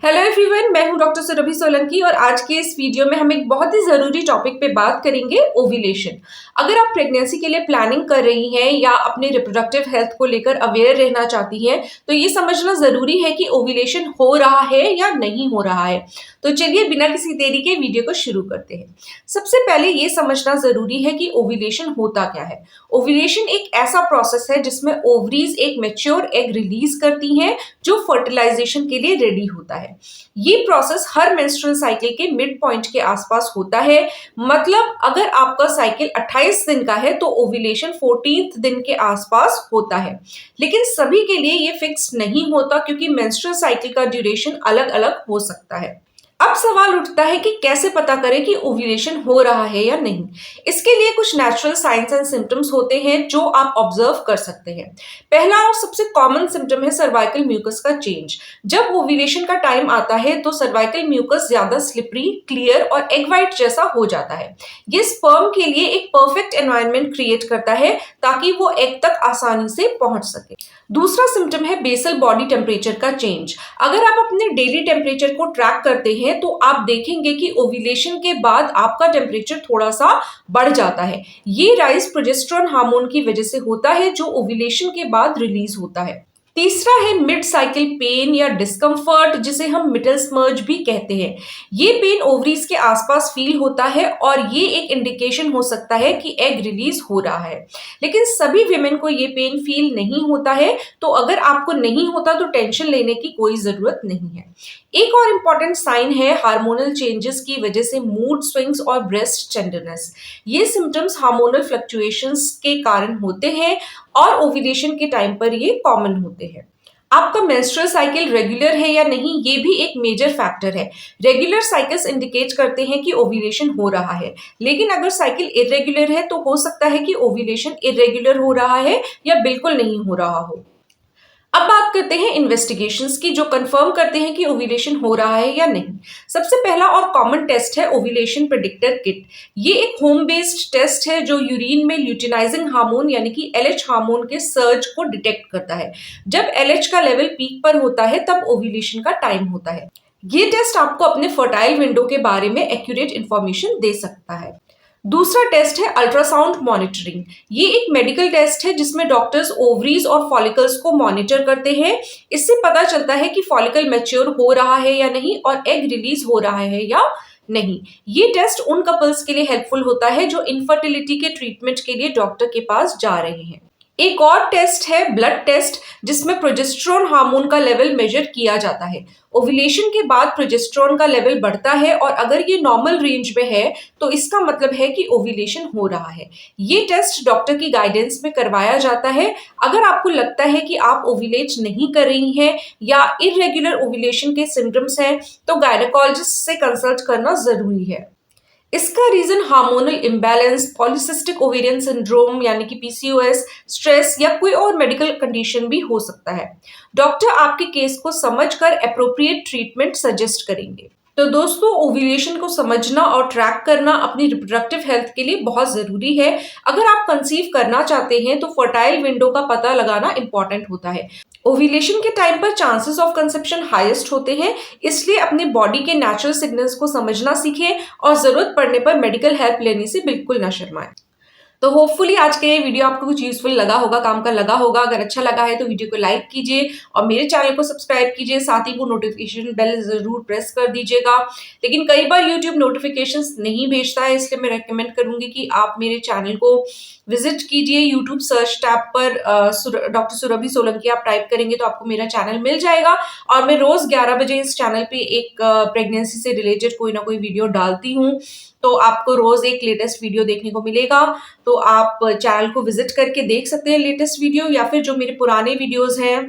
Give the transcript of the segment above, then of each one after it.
Hello everyone, मैं हूं doctor Surabhi Solanki और आज के इस वीडियो में हम एक बहुत ही ज़रूरी टॉपिक पे बात करेंगे, ओव्यूलेशन। अगर आप प्रेगनेंसी के लिए प्लानिंग कर रही हैं या अपने रिप्रोडक्टिव हेल्थ को लेकर अवेयर रहना चाहती हैं, तो ये समझना ज़रूरी है कि ओव्यूलेशन हो रहा है या नहीं हो रहा है। तो चलिए बिना किसी देरी के वीडियो को शुरू करते हैं। सबसे पहले ये समझना ज़रूरी है कि ओव्यूलेशन होता क्या है। ओव्यूलेशन एक ऐसा प्रोसेस है जिसमें ओवरीज एक मैच्योर एग रिलीज करती हैं जो फर्टिलाइजेशन के लिए रेडी होता है। ये प्रोसेस हर मेंस्ट्रुअल साइकिल के मिड पॉइंट के आसपास होता है। मतलब अगर आपका साइकिल 28 दिन का है तो ओव्यूलेशन 14th दिन के आसपास होता है। लेकिन सभी के लिए ये फिक्स नहीं होता क्योंकि मेंस्ट्रुअल साइकिल का ड्यूरेशन अलग अलग हो सकता है। अब सवाल उठता है कि कैसे पता करें कि ओव्यूलेशन हो रहा है या नहीं। इसके लिए कुछ नेचुरल साइंस एंड सिम्टम्स होते हैं जो आप ऑब्जर्व कर सकते हैं। पहला और सबसे कॉमन सिम्टम है सर्वाइकल म्यूकस का चेंज। जब ओव्यूलेशन का टाइम आता है तो सर्वाइकल म्यूकस ज्यादा स्लिपरी, क्लियर और एग वाइट जैसा हो जाता है। ये स्पर्म के लिए एक परफेक्ट एनवायरनमेंट क्रिएट करता है ताकि वो एग तक आसानी से पहुंच सके। दूसरा सिम्टम है बेसल बॉडी टेम्परेचर का चेंज। अगर आप अपने डेली टेम्परेचर को ट्रैक करते हैं तो आप देखेंगे कि ओव्यूलेशन के बाद आपका टेम्परेचर थोड़ा सा बढ़ जाता है। ये राइज प्रोजेस्टेरोन हार्मोन की वजह से होता है जो ओव्यूलेशन के बाद रिलीज होता है। तीसरा है मिड साइकिल पेन या डिस्कम्फर्ट, जिसे हम मिडल स्मर्ज भी कहते हैं। ये पेन ओवरीज के आसपास फील होता है और ये एक इंडिकेशन हो सकता है कि एग रिलीज हो रहा है। लेकिन सभी विमेन को ये पेन फील नहीं होता है, तो अगर आपको नहीं होता तो टेंशन लेने की कोई जरूरत नहीं है। एक और इम्पॉर्टेंट साइन है हार्मोनल चेंजेस की वजह से मूड स्विंग्स और ब्रेस्ट टेंडरनेस। ये सिम्टम्स हार्मोनल फ्लक्चुएशंस के कारण होते हैं और ओव्यूलेशन के टाइम पर ये कॉमन होते हैं। आपका मेंस्ट्रुअल साइकिल रेगुलर है या नहीं, ये भी एक मेजर फैक्टर है। रेगुलर साइकिल्स इंडिकेट करते हैं कि ओव्यूलेशन हो रहा है, लेकिन अगर साइकिल इरेगुलर है तो हो सकता है कि ओव्यूलेशन इरेगुलर हो रहा है या बिल्कुल नहीं हो रहा हो। अब बात करते हैं इन्वेस्टिगेशंस की जो कंफर्म करते हैं कि ओव्यूलेशन हो रहा है या नहीं। सबसे पहला और कॉमन टेस्ट है ओव्यूलेशन प्रेडिक्टर किट। ये एक होम बेस्ड टेस्ट है जो यूरिन में ल्यूटिनाइजिंग हार्मोन यानी कि एलएच हार्मोन के सर्ज को डिटेक्ट करता है। जब एलएच का लेवल पीक पर होता है तब ओव्यूलेशन का टाइम होता है। ये टेस्ट आपको अपने फर्टाइल विंडो के बारे में एक्यूरेट इंफॉर्मेशन दे सकता है। दूसरा टेस्ट है अल्ट्रासाउंड मॉनिटरिंग। ये एक मेडिकल टेस्ट है जिसमें डॉक्टर्स ओवरीज और फॉलिकल्स को मॉनिटर करते हैं। इससे पता चलता है कि फॉलिकल मैच्योर हो रहा है या नहीं और एग रिलीज हो रहा है या नहीं। ये टेस्ट उन कपल्स के लिए हेल्पफुल होता है जो इनफर्टिलिटी के ट्रीटमेंट के लिए डॉक्टर के पास जा रहे हैं। एक और टेस्ट है ब्लड टेस्ट, जिसमें प्रोजेस्टेरोन हार्मोन का लेवल मेजर किया जाता है। ओव्यूलेशन के बाद प्रोजेस्टेरोन का लेवल बढ़ता है और अगर ये नॉर्मल रेंज में है तो इसका मतलब है कि ओव्यूलेशन हो रहा है। ये टेस्ट डॉक्टर की गाइडेंस में करवाया जाता है। अगर आपको लगता है कि आप ओव्यूलेट नहीं कर रही हैं या इरेगुलर ओव्यूलेशन के सिम्टम्स हैं तो गायनेकोलॉजिस्ट से कंसल्ट करना जरूरी है। इसका reason hormonal imbalance, polycystic ovarian syndrome यानी कि पीसीओएस, स्ट्रेस या कोई और मेडिकल कंडीशन भी हो सकता है। डॉक्टर आपके केस को समझकर एप्रोप्रिएट ट्रीटमेंट सजेस्ट करेंगे। तो दोस्तों, ओव्यूलेशन को समझना और ट्रैक करना अपनी रिप्रोडक्टिव हेल्थ के लिए बहुत जरूरी है। अगर आप कंसीव करना चाहते हैं तो फर्टाइल विंडो का पता लगाना इंपॉर्टेंट होता है। ओव्यूलेशन के टाइम पर चांसेस ऑफ कंसेप्शन हाईएस्ट होते हैं, इसलिए अपने बॉडी के नेचुरल सिग्नल्स को समझना सीखें और जरूरत पड़ने पर मेडिकल हेल्प लेने से बिल्कुल न शर्माएं। तो होपफुली आज का ये वीडियो आपको कुछ यूजफुल लगा होगा, काम का लगा होगा। अगर अच्छा लगा है तो वीडियो को लाइक कीजिए और मेरे चैनल को सब्सक्राइब कीजिए, साथ ही वो नोटिफिकेशन बेल जरूर प्रेस कर दीजिएगा। लेकिन कई बार यूट्यूब नोटिफिकेशंस नहीं भेजता है, इसलिए मैं रेकमेंड करूंगी कि आप मेरे चैनल को विजिट कीजिए। यूट्यूब सर्च टैब पर डॉक्टर सुरभि सोलंकी आप टाइप करेंगे तो आपको मेरा चैनल मिल जाएगा और मैं रोज 11 बजे इस चैनल पे एक प्रेगनेंसी से रिलेटेड कोई ना कोई वीडियो डालती हूँ, तो आपको रोज एक लेटेस्ट वीडियो देखने को मिलेगा। तो आप चैनल को विजिट करके देख सकते हैं लेटेस्ट वीडियो, या फिर जो मेरे पुराने वीडियोस हैं,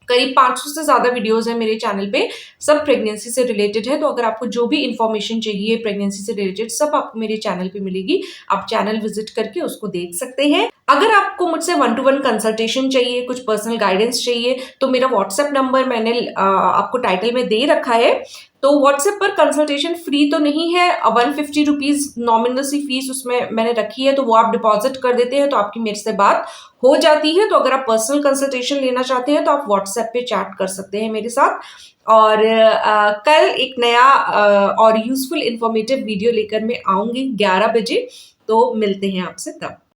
करीब 500 से ज्यादा वीडियोस हैं मेरे चैनल पे, सब प्रेगनेंसी से रिलेटेड है। तो अगर आपको जो भी इंफॉर्मेशन चाहिए प्रेगनेंसी से रिलेटेड सब आपको मेरे चैनल पे मिलेगी। आप चैनल विजिट करके उसको देख सकते हैं। अगर आपको मुझसे वन टू वन कंसल्टेशन चाहिए, कुछ पर्सनल गाइडेंस चाहिए, तो मेरा व्हाट्सएप नंबर मैंने आपको टाइटल में दे रखा है। तो व्हाट्सएप पर कंसल्टेशन फ्री तो नहीं है, 150 रुपीज़ नॉमिनल सी फीस उसमें मैंने रखी है, तो वो आप डिपॉज़िट कर देते हैं, तो आपकी मेरे से बात हो जाती है। तो अगर आप पर्सनल कंसल्टेशन लेना चाहते हैं, तो आप व्हाट्सएप पे चैट कर सकते हैं मेरे साथ। और कल एक नया और यूज़फुल इन्फॉर्मेटिव वीडियो लेकर मैं आऊँगी 11 बजे, तो मिलते हैं आपसे तब।